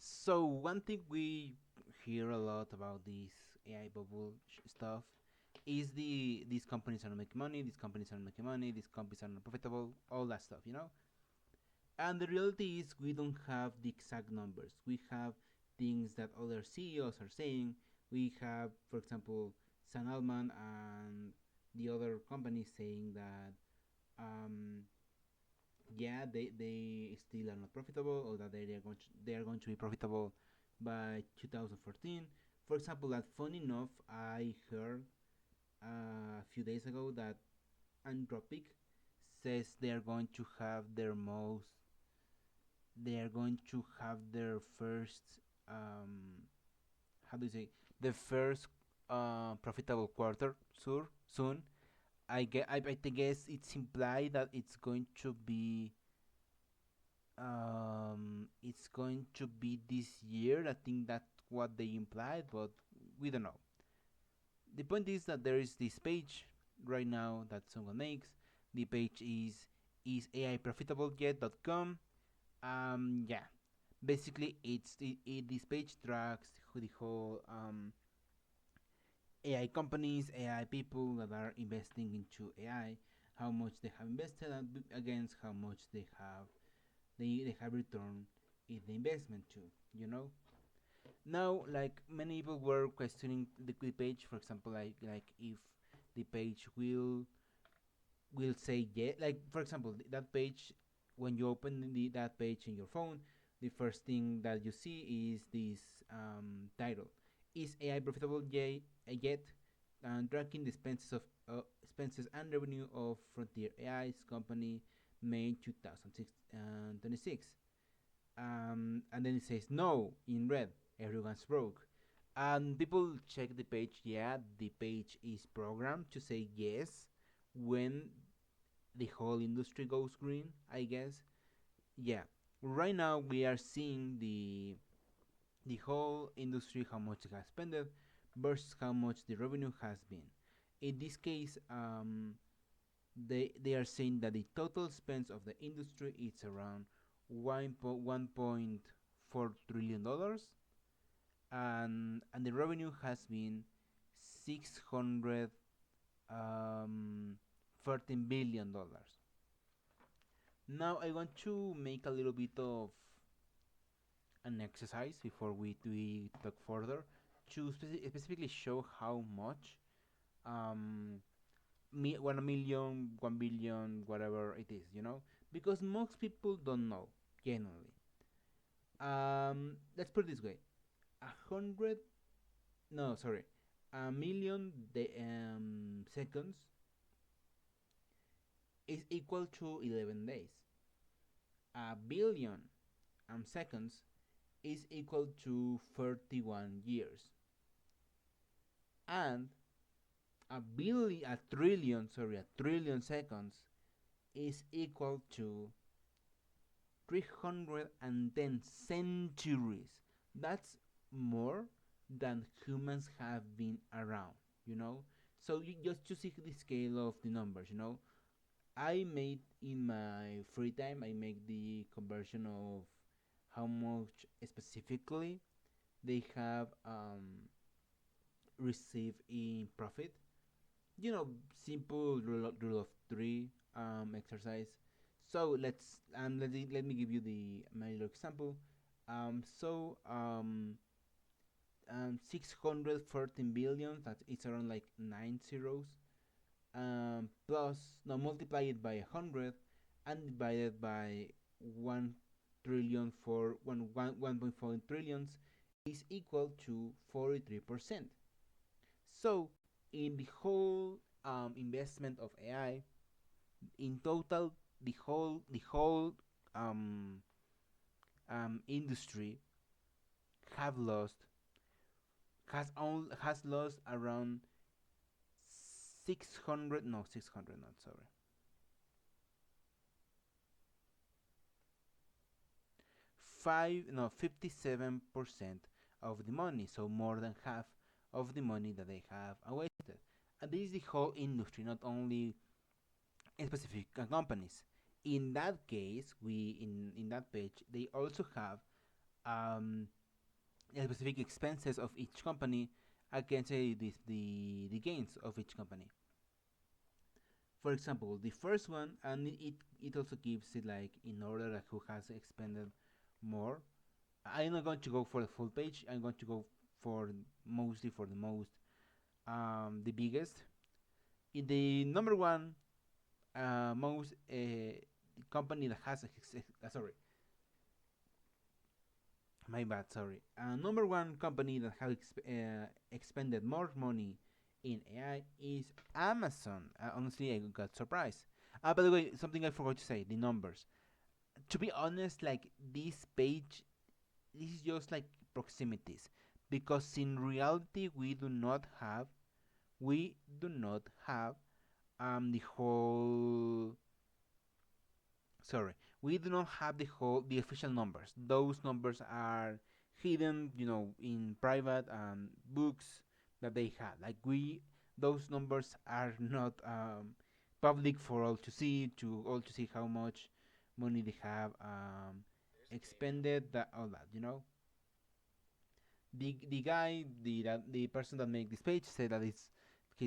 So one thing we hear a lot about this AI bubble stuff is these companies are not making money, these companies are not making money, these companies are not profitable, all that stuff, you know. And the reality is we don't have the exact numbers. We have things that other CEOs are saying. We have, for example, San Alman and the other companies saying that yeah, they still are not profitable, or that they are going to be profitable by 2014. For example, that funny enough, I heard a few days ago that Anthropic says they are going to have their first how do you say the first profitable quarter soon. I guess it's implied that it's going to be this year. I think that's what they implied, but we don't know. The point is that there is this page right now that someone makes. The page is aiprofitablejet.com. Yeah, basically this page tracks the whole AI companies, AI people that are investing into AI, how much they have invested against how much they have returned in the investment too. You know. Now, like many people were questioning the page, for example, like if the page will say yeah, like for example that page, when you open that page in your phone, the first thing that you see is this title: is AI profitable yet? And tracking the expenses and revenue of Frontier AI's company May 2026. And then it says no in red, everyone's broke. And people check the page. Yeah, the page is programmed to say yes when the whole industry goes green, I guess. Yeah, right now we are seeing the whole industry, how much it has spent versus how much the revenue has been. In this case, they are saying that the total spends of the industry is around 1.4 trillion dollars, and the revenue has been 600 um, 13 billion dollars. Now I want to make a little bit of an exercise before we talk further to specifically show how much 1 million, 1 billion, whatever it is, because most people don't know genuinely. Let's put it this way: 100, no, sorry, 1 million seconds is equal to 11 days. 1 billion seconds is equal to 31 years, and a trillion seconds is equal to 310 centuries. That's more than humans have been around, you know? So you just to see the scale of the numbers, I made in my free time, I make the conversion of how much specifically they have received in profit. Simple rule of three exercise. So let me give you the my little example. So 614 billion. That it's around like 9 zeros. Plus, now multiply it by 100 and divided by 1 trillion for 1.4 trillions is equal to 43%. So, in the whole investment of AI, in total, the whole um, industry have lost has lost around 600, no, 600, not, sorry, 57% of the money, so more than half of the money that they have wasted. And this is the whole industry, not only specific companies. In that case, in that page, they also have um, specific expenses of each company against the gains of each company. For example, the first one, and it also gives it like in order like who has expended more. I'm not going to go for the full page. I'm going to go for mostly for the most the biggest. In the number one most company that has sorry, my bad, sorry. Number one company that has expended more money in AI is Amazon. Honestly, I got surprised. By the way, something I forgot to say: the numbers. To be honest, like this page, this is just like proximities, because in reality we do not have the whole sorry, we do not have the official numbers. Those numbers are hidden, in private books that they have. Like we, those numbers are not public for all to see, how much money they have expended, that all that. The guy, the person that made this page said that he's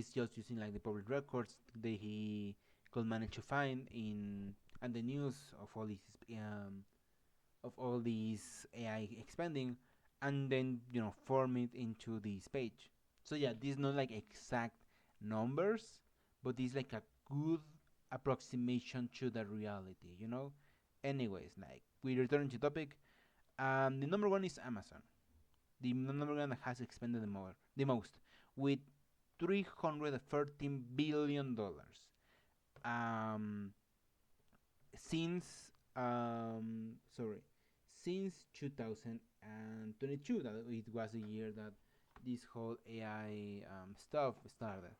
just using like the public records that he could manage to find in and the news of all these AI expanding, and then form it into this page. So yeah, this is not like exact numbers, but it's like a good approximation to the reality. Anyways, like we return to topic. The number one is Amazon, the number one that has expended the most, with $313 billion. Um, since sorry, since 2022, that it was the year that this whole AI stuff started.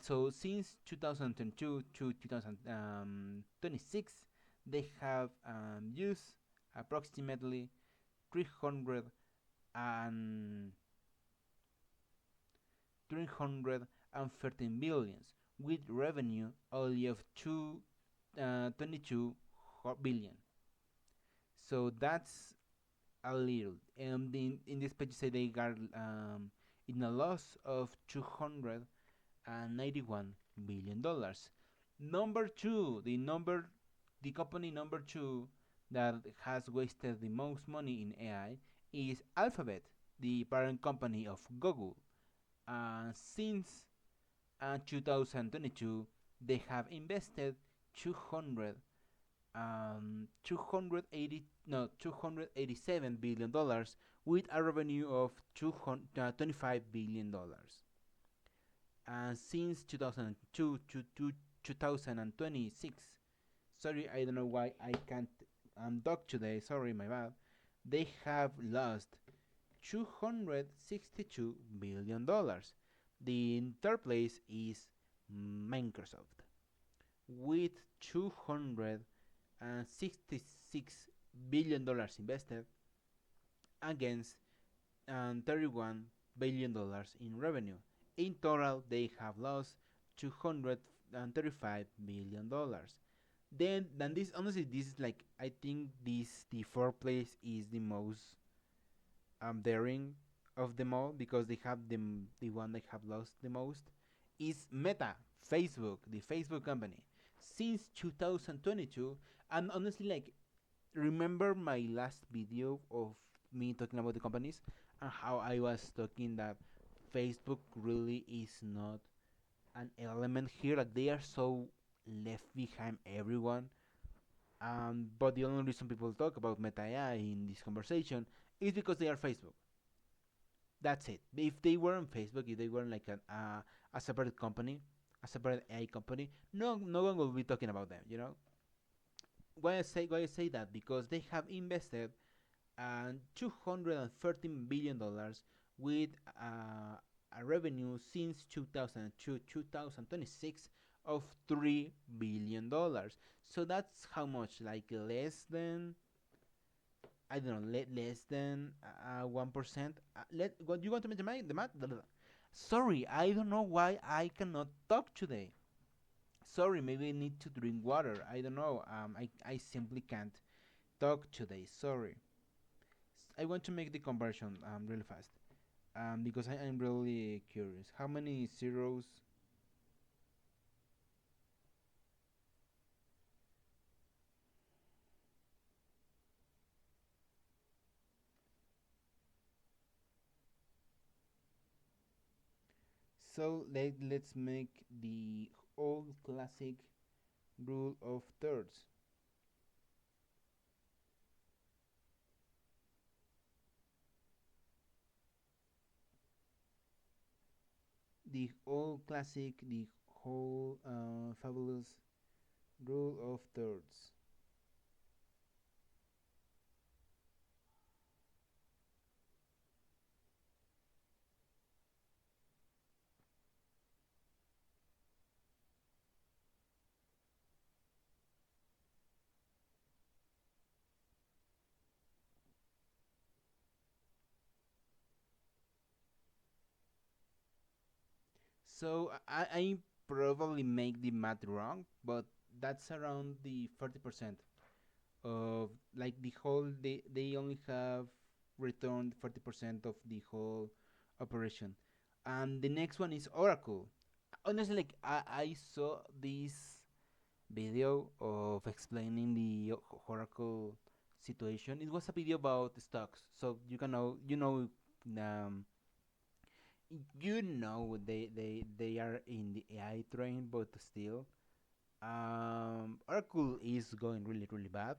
So since 2022 to 2026, they have used approximately 300 and 313 billions, with revenue only of 22 billion. So that's a little. And in this page, say they got in a loss of $291 billion. Number two, the company number two that has wasted the most money in AI is Alphabet, the parent company of Google. Since 2022, they have invested 200 280 no $287 billion, with a revenue of 25 billion dollars. And since 2002 to 2026, sorry, I don't know why I can't talk today, sorry, my bad, they have lost $262 billion. The third place is Microsoft, with $266 billion invested against $31 billion in revenue. In total, they have lost $235 billion. Then this, honestly, this is like, I think this the fourth place is the most daring of them all, because they have the one they have lost the most is Meta, Facebook, the Facebook company, since 2022. And honestly, like, remember my last video of me talking about the companies and how I was talking that Facebook really is not an element here, like they are so left behind everyone. But the only reason people talk about Meta AI in this conversation is because they are Facebook. That's it. If they weren't Facebook, if they weren't like a separate company, a separate AI company, no one will be talking about them. Why I say that? Because they have invested $213 billion, with a revenue since 2002 2026 of $3 billion. So that's how much, like less than, I don't know, less than 1%. Let what you want to make the math? Sorry, I don't know why I cannot talk today. Sorry, maybe I need to drink water. I don't know. I simply can't talk today. Sorry. I want to make the conversion really fast because I'm really curious. How many zeros? So let's make the old classic rule of thirds. The old classic, the whole fabulous rule of thirds. So I probably make the math wrong, but that's around the 40% of like the whole. They only have returned 40% of the whole operation, and the next one is Oracle. Honestly, like I saw this video of explaining the Oracle situation. It was a video about stocks, so um, they are in the AI train, but still, Oracle is going really bad.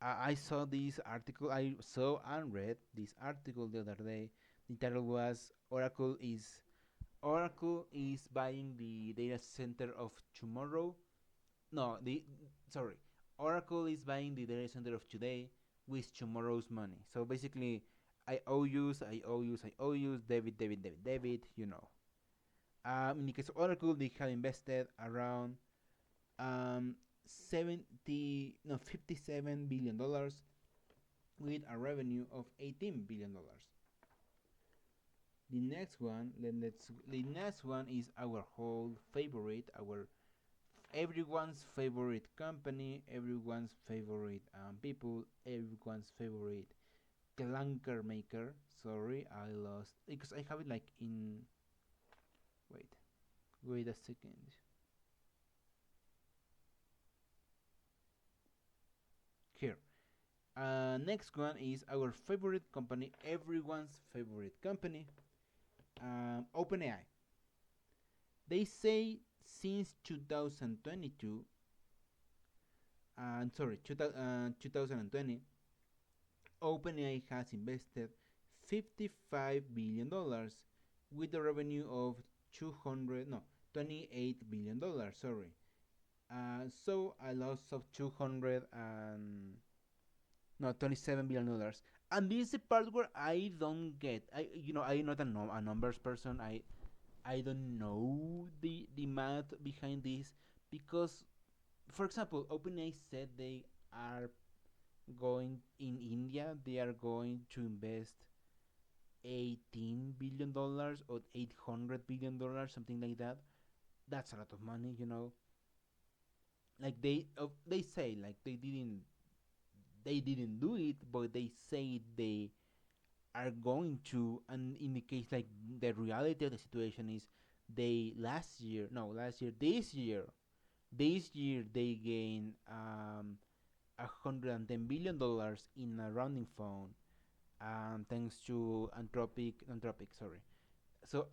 I saw this article. I saw and read this article the other day. The title was Oracle is buying the data center of tomorrow. No, the sorry, Oracle is buying the data center of today with tomorrow's money. So basically, I owe you, I owe you, debit. You know. In the case of Oracle, they have invested around um 57 billion dollars with a revenue of $18 billion. The next one is our whole favorite, our everyone's favorite company, everyone's favorite people, everyone's favorite clunker maker. Sorry, I lost because I have it like in. Wait, wait a second. Here. Next one is our favorite company, everyone's favorite company, OpenAI. They say since 2022, sorry, 2020, OpenAI has invested $55 billion with a revenue of 200 no $28 billion. Sorry, so a loss of 200 and no $27 billion. And this is the part where I don't get. I'm not a numbers person. I don't know the math behind this because, for example, OpenAI said they are going in India. They are going to invest $18 billion or $800 billion, something like that. That's a lot of money, you know. Like they say like they didn't do it, but they say they are going to. And in the case, like, the reality of the situation is they last year this year they gained $110 billion in a rounding phone, thanks to Anthropic, sorry. So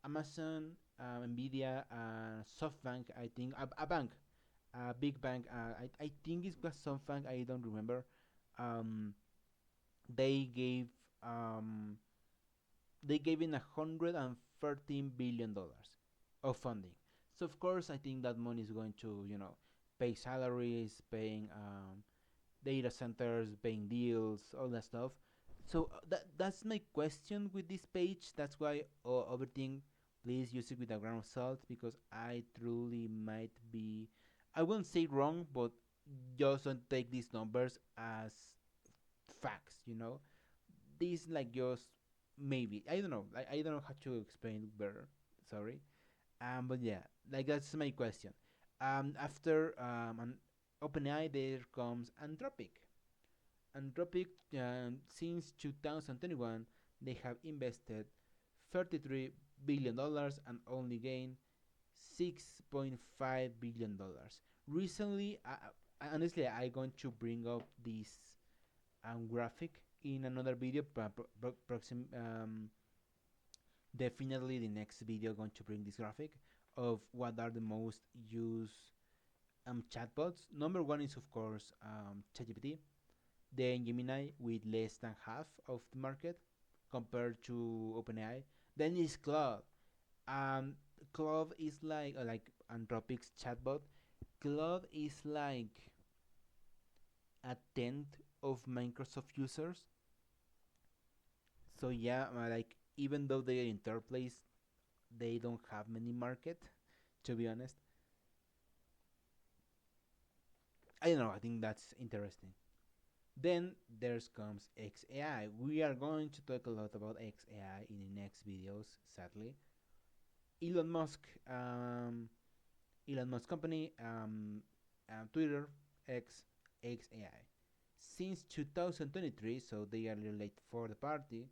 Amazon, Nvidia, SoftBank, I think a bank, a big bank, I think it was SoftBank, I don't remember. um, they gave um, they gave in $113 billion of funding. So of course, I think that money is going to, pay salaries, paying data centers, paying deals, all that stuff. So that's my question with this page. That's why everything, please use it with a grain of salt because I truly might be, I won't say wrong, but just don't take these numbers as facts. These like just maybe. I don't know. I don't know how to explain it better. Sorry. But yeah, like that's my question. After an OpenAI, there comes Anthropic. Anthropic, since 2021, they have invested $33 billion and only gained $6.5 billion. Recently, honestly, I'm going to bring up this graphic in another video. Definitely, the next video going to bring this graphic of what are the most used chatbots. Number one is of course ChatGPT, then Gemini with less than half of the market compared to OpenAI. Then is Claude. Um, Claude is like Anthropic's chatbot. Claude is like a tenth of Microsoft users. So yeah, like even though they are in third place, they don't have many market. To be honest, I don't know. I think that's interesting. Then there's comes XAI. We are going to talk a lot about XAI in the next videos. Sadly, Elon Musk, Elon Musk company, Twitter, XAI. Since 2023, so they are a little late for the party.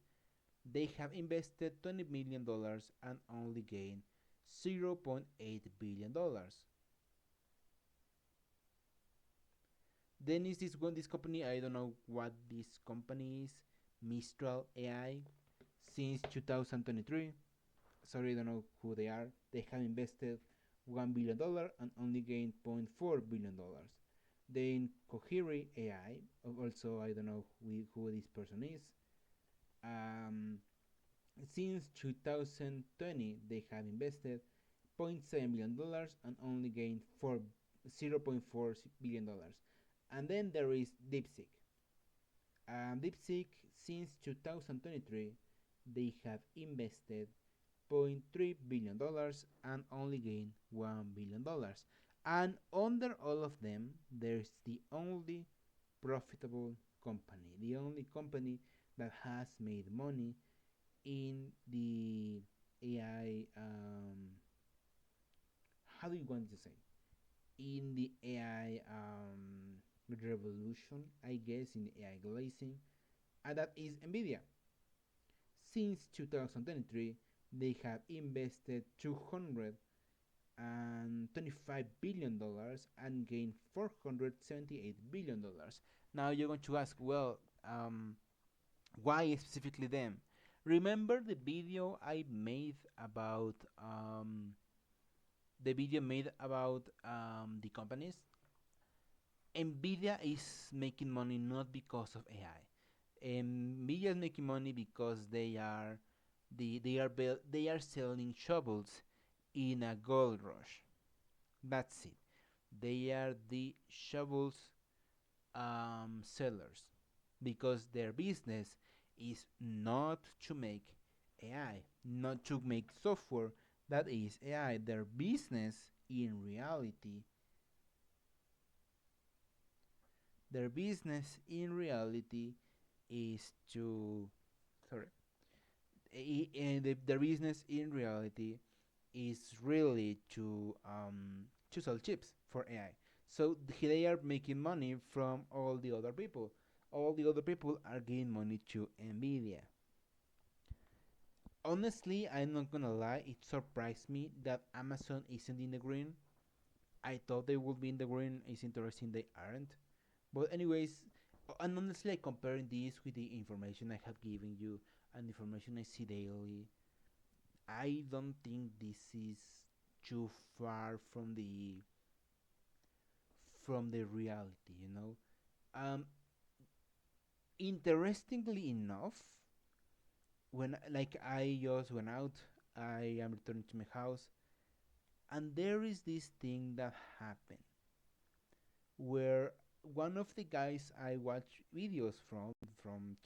They have invested $20 million and only gained $0.8 billion. Then is this company, I don't know what this company is, Mistral AI, since 2023. Sorry, I don't know who they are. They have invested $1 billion and only gained $0.4 billion. Then Cohere AI, also I don't know who this person is. Um, since 2020, they have invested $0.7 billion and only gained $0.4 billion. And then there is DeepSeek. DeepSeek, since 2023, they have invested $0.3 billion and only gained $1 billion. And under all of them, there's the only profitable company, the only company that has made money in the AI. How do you want to say? In the AI revolution, I guess, in the AI glazing, and that is Nvidia. Since 2023, they have invested $225 billion and gained $478 billion. Now you're going to ask, well, why specifically them? Remember the video I made about the companies? Nvidia is making money not because of AI. Nvidia is making money because they are selling shovels in a gold rush. That's it. They are the shovels sellers because their business is not to make AI, not to make software that is AI. Their business in reality is to sorry, their business in reality is really to sell chips for AI. So they are making money from all the other people. All the other people are giving money to Nvidia. Honestly, I'm not gonna lie, it surprised me that Amazon isn't in the green. I thought they would be in the green. It's interesting they aren't. But anyways, and honestly, comparing this with the information I have given you and the information I see daily, I don't think this is too far from the reality. Um, Interestingly enough, when like I just went out, I am returning to my house, and there is this thing that happened where one of the guys I watch videos from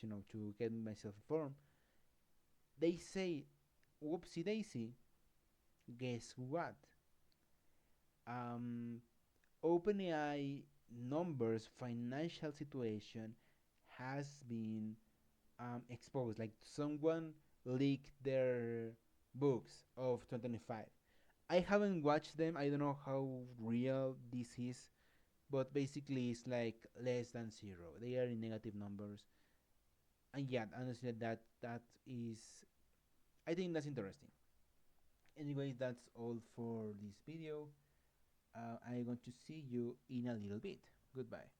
to get myself informed, they say, "Whoopsie daisy, guess what? Um, OpenAI numbers financial situation has been exposed. Like someone leaked their books of 2025. I haven't watched them. I don't know how real this is. but basically it's like less than zero. They are in negative numbers, and yeah, honestly, that is, I think that's interesting. Anyway, that's all for this video. I'm going to see you in a little bit. Goodbye.